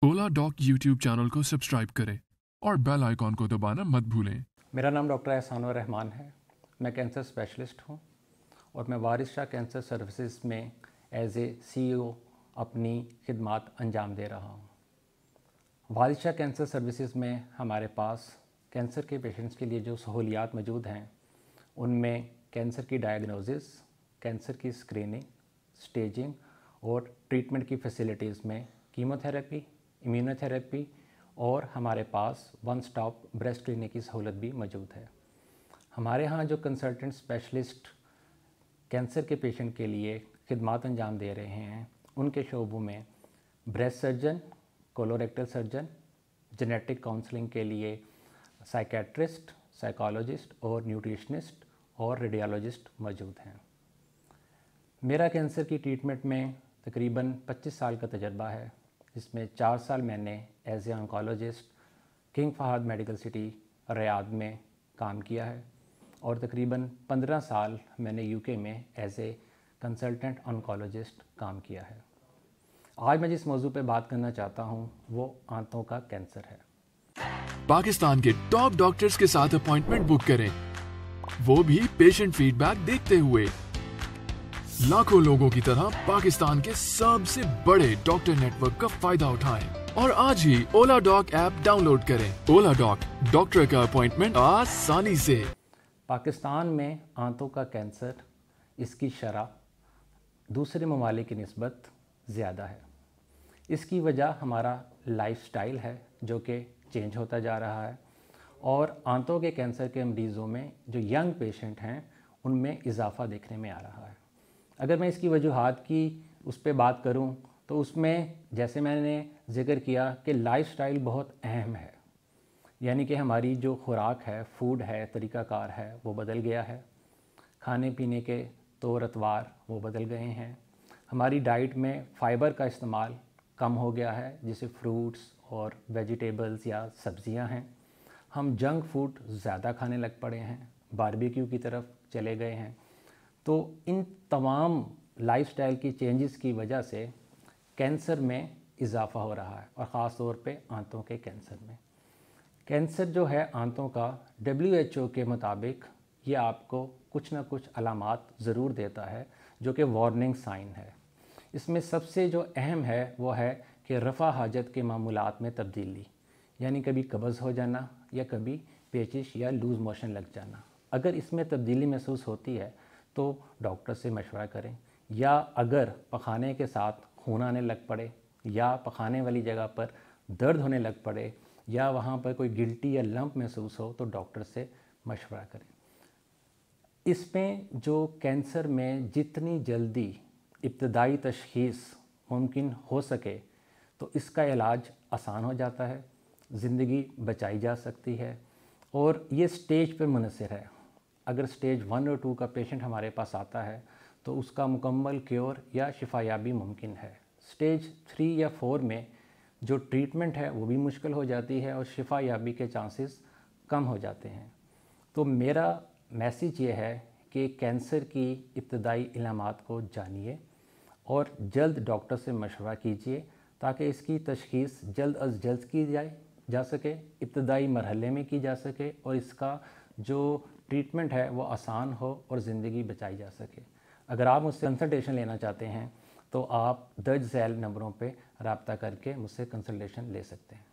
ओला dock YouTube channel को subscribe करें और बेल आइकॉन को दबाना मत भूलें। मेरा नाम डॉक्टर एहसानुर रहमान है। मैं कैंसर स्पेशलिस्ट हूँ और मैं वारिस शाह कैंसर सर्विसेज में एज ए CEO अपनी खिदमात अंजाम दे रहा हूँ। वारिस शाह कैंसर सर्विसेज में हमारे पास कैंसर के पेशेंट्स के लिए जो सहूलियात मौजूद हैं उनमें कैंसर की डायग्नोसिस, कैंसर की स्क्रीनिंग, स्टेजिंग और ट्रीटमेंट की फैसिलिटीज़ में कीमोथेरेपी, इम्यूनोथेरेपी और हमारे पास वन स्टॉप ब्रेस्ट क्लिनिक की सहूलत भी मौजूद है। हमारे यहाँ जो कंसल्टेंट स्पेशलिस्ट कैंसर के पेशेंट के लिए खिदमात अंजाम दे रहे हैं उनके शोबों में breast surgeon, colorectal surgeon, genetic counselling के लिए साइकेट्रिस्ट, साइकोलॉजिस्ट और न्यूट्रिशनिस्ट और रेडियोलॉजिस्ट मौजूद हैं। मेरा कैंसर की ट्रीटमेंट में तकरीबन 25 साल का तजर्बा है, जिसमें 4 साल मैंने as a oncologist King Fahad Medical City Riyadh में काम किया है और तकरीबन 15 साल मैंने UK में एज ए कंसल्टेंट ऑन्कोलॉजिस्ट काम किया है। आज मैं जिस मौजू पे बात करना चाहता हूँ वो आंतों का कैंसर है। पाकिस्तान के टॉप डॉक्टर्स के साथ अपॉइंटमेंट बुक करें, वो भी पेशेंट फीडबैक देखते हुए। लाखों लोगों की तरह पाकिस्तान के सबसे बड़े डॉक्टर नेटवर्क का फायदा उठाएं और आज ही ओला डॉक ऐप डाउनलोड करें। ओला डॉक, डॉक्टर का अपॉइंटमेंट आसानी से। पाकिस्तान में आंतों का कैंसर, इसकी शरह दूसरे ममालिक की निस्बत ज़्यादा है। इसकी वजह हमारा लाइफस्टाइल है जो कि चेंज होता जा रहा है और आंतों के कैंसर के मरीज़ों में जो यंग पेशेंट हैं उनमें इजाफा देखने में आ रहा है। अगर मैं इसकी वजूहात की उस पर बात करूं तो उसमें जैसे मैंने ज़िक्र किया कि लाइफस्टाइल बहुत अहम है, यानी कि हमारी जो खुराक है, फूड है, तरीक़ाकार है वो बदल गया है। खाने पीने के तौर अतवार वो बदल गए हैं। हमारी डाइट में फ़ाइबर का इस्तेमाल कम हो गया है, जैसे फ्रूट्स और वेजिटेबल्स या सब्ज़ियां हैं। हम जंक फूड ज़्यादा खाने लग पड़े हैं, बारबेक्यू की तरफ चले गए हैं। तो इन तमाम लाइफस्टाइल की चेंजेस की वजह से कैंसर में इजाफ़ा हो रहा है और ख़ास तौर पे आंतों के कैंसर में। कैंसर जो है आंतों का, WHO के मुताबिक ये आपको कुछ ना कुछ अलामात ज़रूर देता है जो कि वार्निंग साइन है। इसमें सबसे जो अहम है वो है कि रफ़ा हाजत के मामूलात में तब्दीली, यानी कभी कब्ज़ हो जाना या कभी पेचिश या लूज़ मोशन लग जाना। अगर इसमें तब्दीली महसूस होती है तो डॉक्टर से मशवरा करें, या अगर पखाने के साथ खून आने लग पड़े या पखाने वाली जगह पर दर्द होने लग पड़े या वहाँ पर कोई गिल्टी या लंप महसूस हो तो डॉक्टर से मशवरा करें। इसमें जो कैंसर में जितनी जल्दी इब्तदाई तशख़ीस मुमकिन हो सके तो इसका इलाज आसान हो जाता है, ज़िंदगी बचाई जा सकती है और ये स्टेज पर मुनहसर है। अगर स्टेज 1 और 2 का पेशेंट हमारे पास आता है तो उसका मुकम्मल क्योर या शिफायाबी मुमकिन है। स्टेज 3 या 4 में जो ट्रीटमेंट है वो भी मुश्किल हो जाती है और शिफायाबी के चांसेस कम हो जाते हैं। तो मेरा मैसेज ये है कि कैंसर की इब्तदाई इलामात को जानिए और जल्द डॉक्टर से मशवरा कीजिए ताकि इसकी तशख़ीस जल्द अज़ जल्द की जा सके, इब्तदाई मरहले में की जा सके और इसका जो ट्रीटमेंट है वो आसान हो और ज़िंदगी बचाई जा सके। अगर आप मुझसे कंसल्टेशन लेना चाहते हैं तो आप दर्ज झैल नंबरों पे रब्ता करके मुझसे कंसल्टेशन ले सकते हैं।